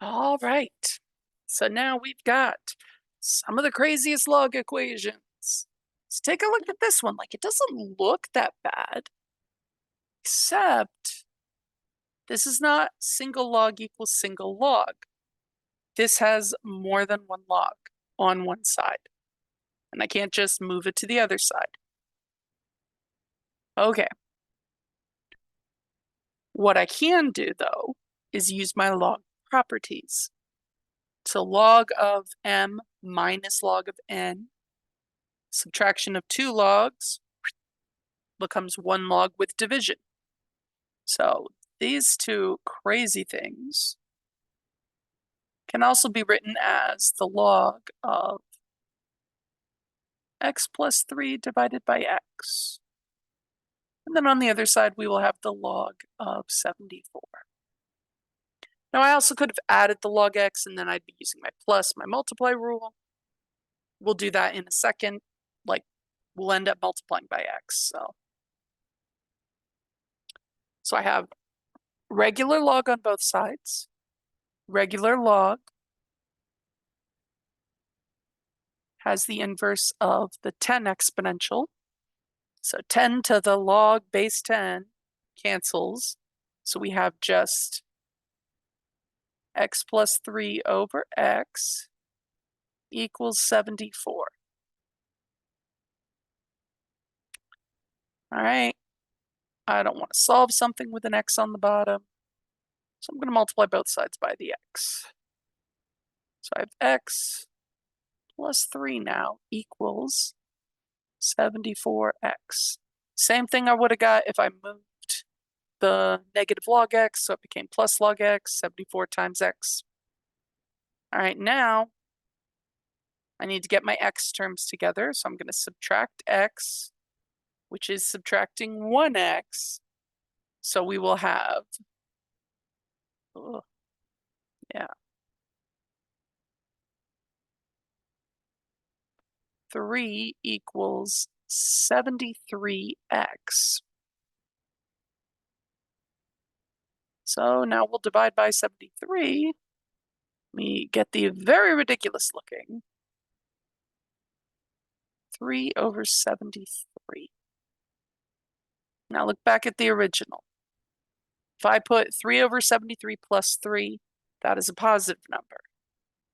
All right. So now we've got some of the craziest log equations. Let's take a look at this one. Like, it doesn't look that bad, except this is not single log equals single log. This has more than one log on one side, and I can't just move it to the other side. Okay. What I can do, though, is use my log properties. So log of m minus log of n, subtraction of 2 logs becomes 1 log with division. So these two crazy things can also be written as the log of x plus 3 divided by x. And then on the other side, we will have the log of 74. Now I also could have added the log x, and then I'd be using my plus, my multiply rule. We'll do that in a second. Like, we'll end up multiplying by x. So I have regular log on both sides, regular log has the inverse of the 10 exponential. So 10 to the log base 10 cancels. So we have just x plus 3 over x equals 74. All right. I don't want to solve something with an x on the bottom. So I'm going to multiply both sides by the x. So I have x plus 3 now equals 74x. Same thing I would have got if I moved the negative log x, so it became plus log x, 74 times x. All right, now I need to get my x terms together, so I'm going to subtract x, which is subtracting 1x. So we will have, yeah, 3 equals 73x. So now we'll divide by 73. We get the very ridiculous looking 3 over 73. Now look back at the original. If I put 3 over 73 plus 3, that is a positive number.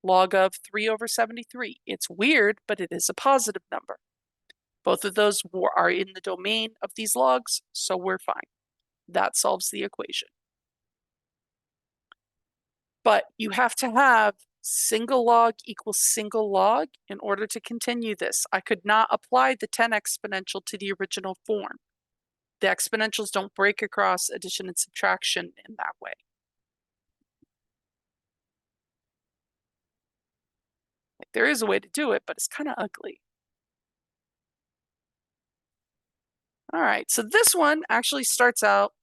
Log of 3 over 73. It's weird, but it is a positive number. Both of those are in the domain of these logs, so we're fine. That solves the equation. But you have to have single log equals single log in order to continue this. I could not apply the 10 exponential to the original form. The exponentials don't break across addition and subtraction in that way. Like, there is a way to do it, but it's kind of ugly. All right, so this one actually starts out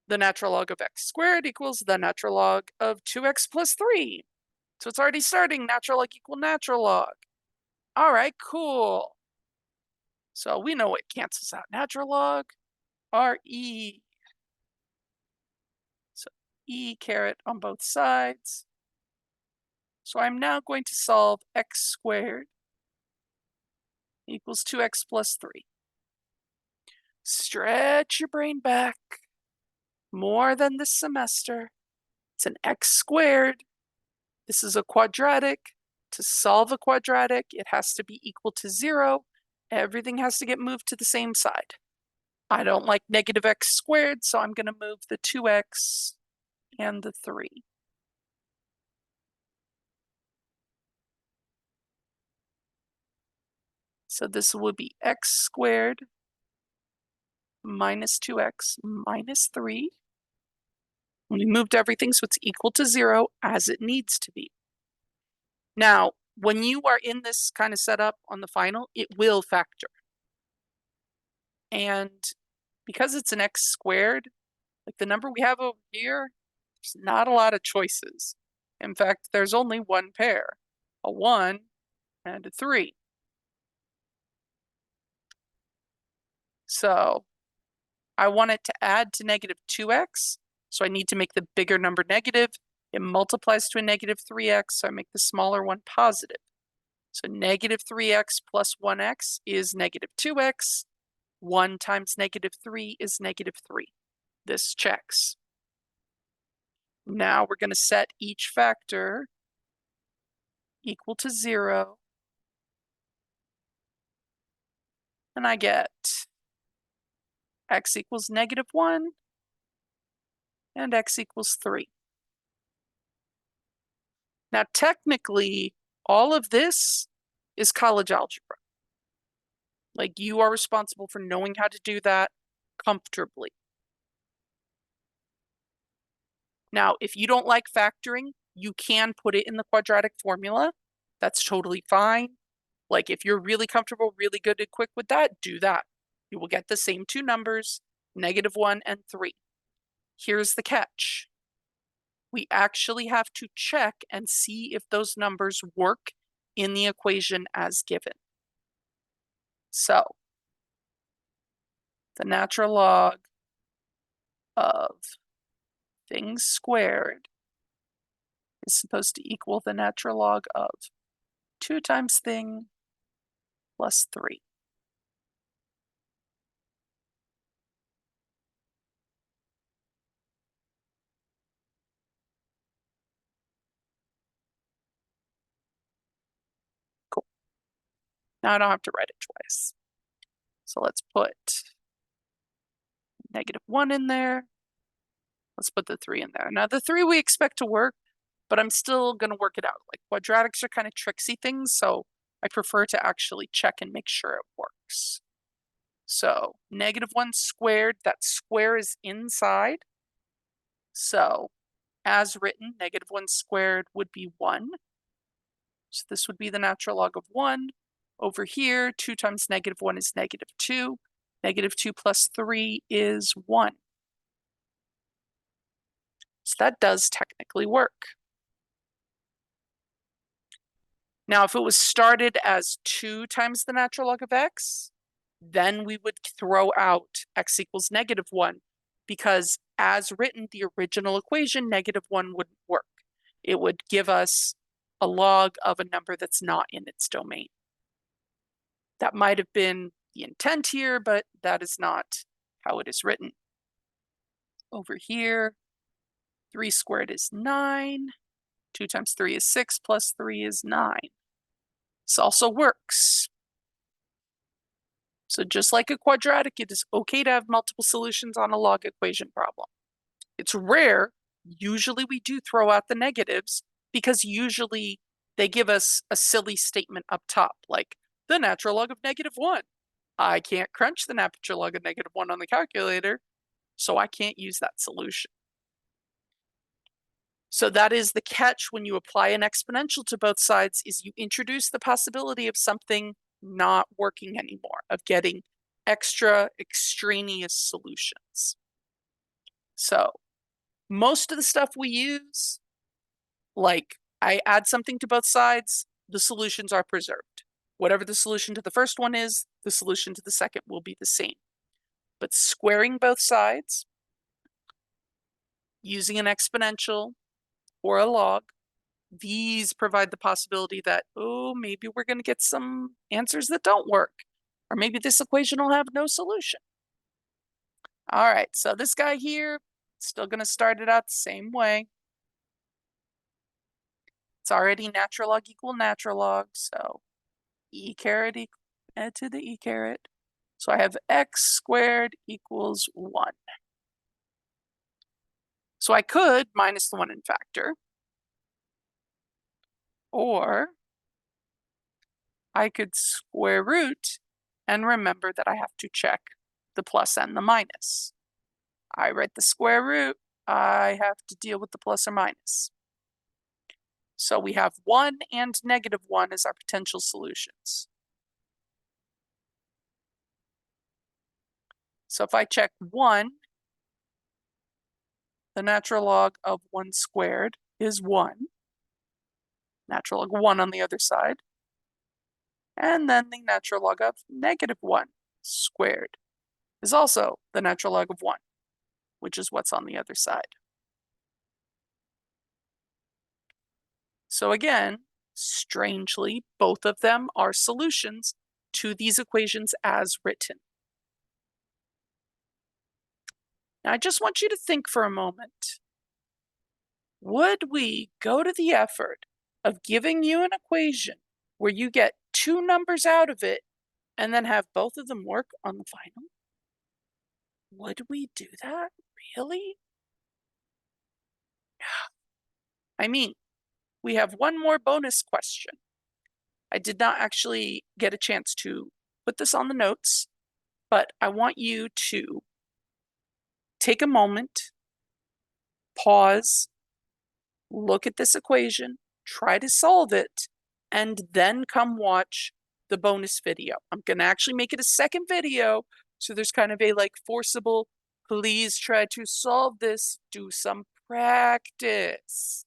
the natural log of x squared equals the natural log of 2x plus 3. So it's already starting natural log equal natural log. All right, cool. So we know it cancels out natural log, RE. So E caret on both sides. So I'm now going to solve x squared equals 2x plus 3. Stretch your brain back. More than this semester. It's an x squared. This is a quadratic. To solve a quadratic, it has to be equal to 0. Everything has to get moved to the same side. I don't like negative x squared, so I'm going to move the 2x and the 3. So this will be x squared minus 2x minus 3. We moved everything so it's equal to 0 as it needs to be. Now, when you are in this kind of setup on the final, it will factor. And because it's an x squared, like the number we have over here, there's not a lot of choices. In fact, there's only one pair, a 1 and a 3. So I want it to add to negative 2x, so I need to make the bigger number negative. It multiplies to a negative 3x, so I make the smaller one positive. So negative 3x plus 1x is negative 2x. 1 times negative 3 is negative 3. This checks. Now we're going to set each factor equal to 0. And I get x equals negative 1 and x equals 3. Now, technically, all of this is college algebra. Like, you are responsible for knowing how to do that comfortably. Now, if you don't like factoring, you can put it in the quadratic formula. That's totally fine. Like, if you're really comfortable, really good and quick with that, do that. You will get the same two numbers, negative 1 and 3. Here's the catch. We actually have to check and see if those numbers work in the equation as given. So, the natural log of things squared is supposed to equal the natural log of 2 times thing plus 3. Cool. Now I don't have to write it twice. So let's put negative 1 in there. Let's put the 3 in there. Now the 3 we expect to work, but I'm still going to work it out. Like, quadratics are kind of tricksy things, so I prefer to actually check and make sure it works. So negative 1 squared, that square is inside. So as written, negative 1 squared would be 1. So this would be the natural log of 1. Over here, 2 times negative 1 is negative 2. Negative 2 plus 3 is 1. So that does technically work. Now, if it was started as 2 times the natural log of x, then we would throw out x equals negative 1, because as written, the original equation, negative 1 wouldn't work. It would give us a log of a number that's not in its domain. That might have been the intent here, but that is not how it is written. Over here, 3 squared is 9. 2 times 3 is 6, plus 3 is 9. This also works. So just like a quadratic, it is okay to have multiple solutions on a log equation problem. It's rare. Usually we do throw out the negatives, because usually they give us a silly statement up top, like the natural log of negative 1. I can't crunch the natural log of negative 1 on the calculator, so I can't use that solution. So that is the catch when you apply an exponential to both sides, is you introduce the possibility of something not working anymore, of getting extra extraneous solutions. So most of the stuff we use, like I add something to both sides, the solutions are preserved. Whatever the solution to the first one is, the solution to the second will be the same. But squaring both sides, using an exponential or a log, these provide the possibility that, oh, maybe we're going to get some answers that don't work, or maybe this equation will have no solution. All right, so this guy here, still going to start it out the same way. It's already natural log equal natural log, so e caret add to the e caret. So I have x squared equals 1. So I could minus the 1 in factor, or I could square root and remember that I have to check the plus and the minus. I write the square root, I have to deal with the plus or minus. So we have 1 and negative 1 as our potential solutions. So if I check 1, the natural log of 1 squared is 1. Natural log 1 on the other side. And then the natural log of negative 1 squared is also the natural log of 1, which is what's on the other side. So again, strangely, both of them are solutions to these equations as written. Now, I just want you to think for a moment. Would we go to the effort of giving you an equation where you get two numbers out of it and then have both of them work on the final? Would we do that? Really? I mean, we have one more bonus question. I did not actually get a chance to put this on the notes, but I want you to take a moment, pause, look at this equation, try to solve it, and then come watch the bonus video. I'm going to actually make it a second video, so there's kind of a like forcible, please try to solve this, do some practice.